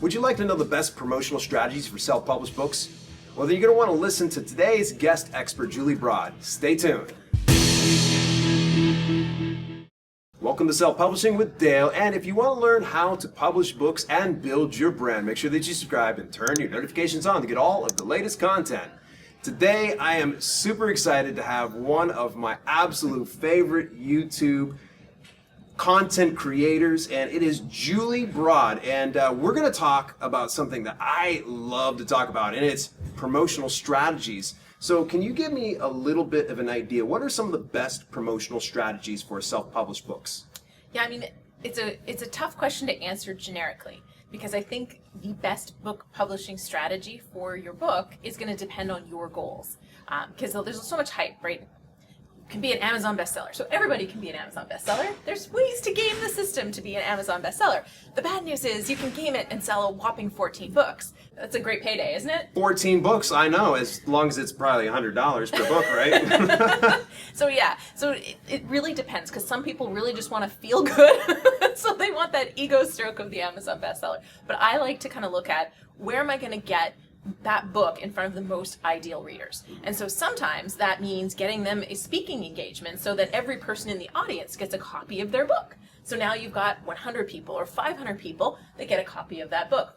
Would you like to know the best promotional strategies for self-published books? Well, then you're going to want to listen to today's guest expert, Julie Broad. Stay tuned. Welcome to Self-Publishing with Dale, and if you want to learn how to publish books and build your brand, make sure that you subscribe and turn your notifications on to get all of the latest content. Today, I am super excited to have one of my absolute favorite YouTube content creators, and it is Julie Broad, and we're going to talk about something that I love to talk about, and it's promotional strategies. So can you give me a little bit of an idea? What are some of the best promotional strategies for self-published books? Yeah, I mean, it's a tough question to answer generically, because I think the best book publishing strategy for your book is going to depend on your goals. Because there's so much hype, right? You can be an Amazon bestseller. So everybody can be an Amazon bestseller. There's ways to game the system to be an Amazon bestseller. The bad news is you can game it and sell a whopping 14 books. That's a great payday, isn't it? 14 books, I know, as long as it's probably $100 per book, right? So it really depends, because some people really just want to feel good. So they want that ego stroke of the Amazon bestseller. But I like to kind of look at, where am I going to get that book in front of the most ideal readers? And so sometimes that means getting them a speaking engagement so that every person in the audience gets a copy of their book. So now you've got 100 people or 500 people that get a copy of that book.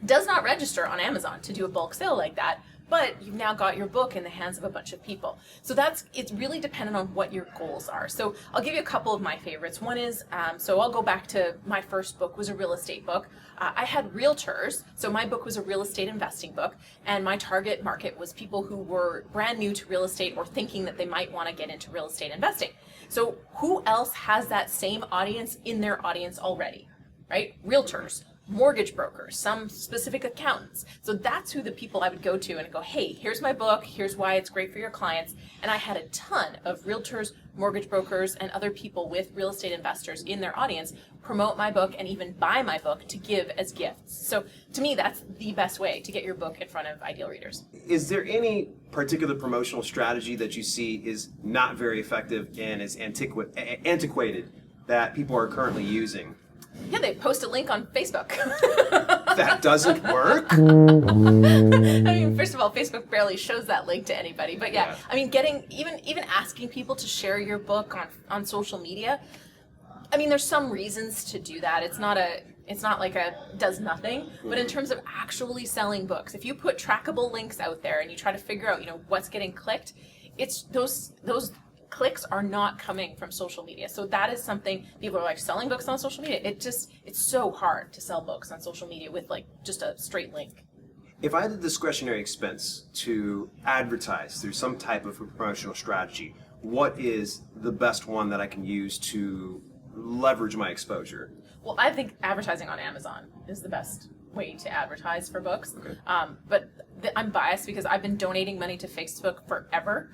Does not register on Amazon to do a bulk sale like that, but you've now got your book in the hands of a bunch of people. So it's really dependent on what your goals are. So I'll give you a couple of my favorites. One is, so I'll go back to my first book was a real estate book. I had realtors, so my book was a real estate investing book, and my target market was people who were brand new to real estate or thinking that they might want to get into real estate investing. So who else has that same audience in their audience already, right? Realtors, mortgage brokers, some specific accountants. So that's who the people I would go to and go, hey, here's my book, here's why it's great for your clients. And I had a ton of realtors, mortgage brokers, and other people with real estate investors in their audience promote my book and even buy my book to give as gifts. So to me, that's the best way to get your book in front of ideal readers. Is there any particular promotional strategy that you see is not very effective and is antiquated that people are currently using? Yeah, they post a link on Facebook. That doesn't work? I mean, first of all, Facebook barely shows that link to anybody. But yeah. I mean, even asking people to share your book on social media, I mean, there's some reasons to do that. It's not like a does nothing. But in terms of actually selling books, if you put trackable links out there and you try to figure out, what's getting clicked, it's those clicks are not coming from social media. So that is something people are like, selling books on social media. It's so hard to sell books on social media with like just a straight link. If I had a discretionary expense to advertise through some type of promotional strategy, what is the best one that I can use to leverage my exposure? Well, I think advertising on Amazon is the best way to advertise for books. Okay. But I'm biased because I've been donating money to Facebook forever.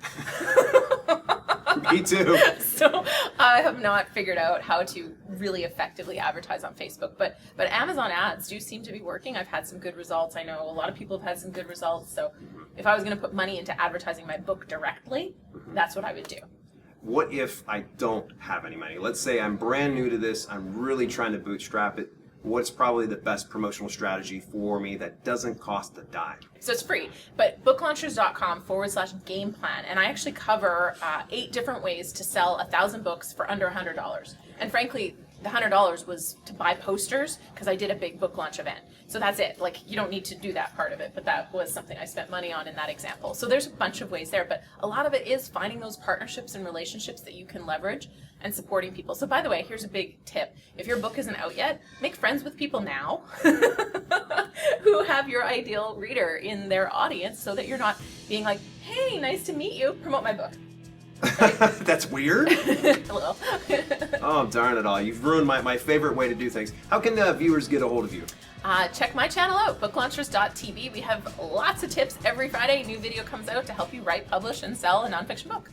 Me too. So I have not figured out how to really effectively advertise on Facebook. But Amazon ads do seem to be working. I've had some good results. I know a lot of people have had some good results. So if I was going to put money into advertising my book directly, that's what I would do. What if I don't have any money? Let's say I'm brand new to this. I'm really trying to bootstrap it. What's probably the best promotional strategy for me that doesn't cost a dime? So it's free, but booklaunchers.com/game plan. And I actually cover 8 different ways to sell 1,000 books for under $100. And frankly, the $100 was to buy posters because I did a big book launch event. So that's it. Like, you don't need to do that part of it, but that was something I spent money on in that example. So there's a bunch of ways there, but a lot of it is finding those partnerships and relationships that you can leverage and supporting people. So by the way, here's a big tip. If your book isn't out yet, make friends with people now who have your ideal reader in their audience so that you're not being like, hey, nice to meet you, promote my book. That's weird. A little. Oh, darn it all. You've ruined my favorite way to do things. How can viewers get a hold of you? Check my channel out, booklaunchers.tv. We have lots of tips every Friday. A new video comes out to help you write, publish, and sell a nonfiction book.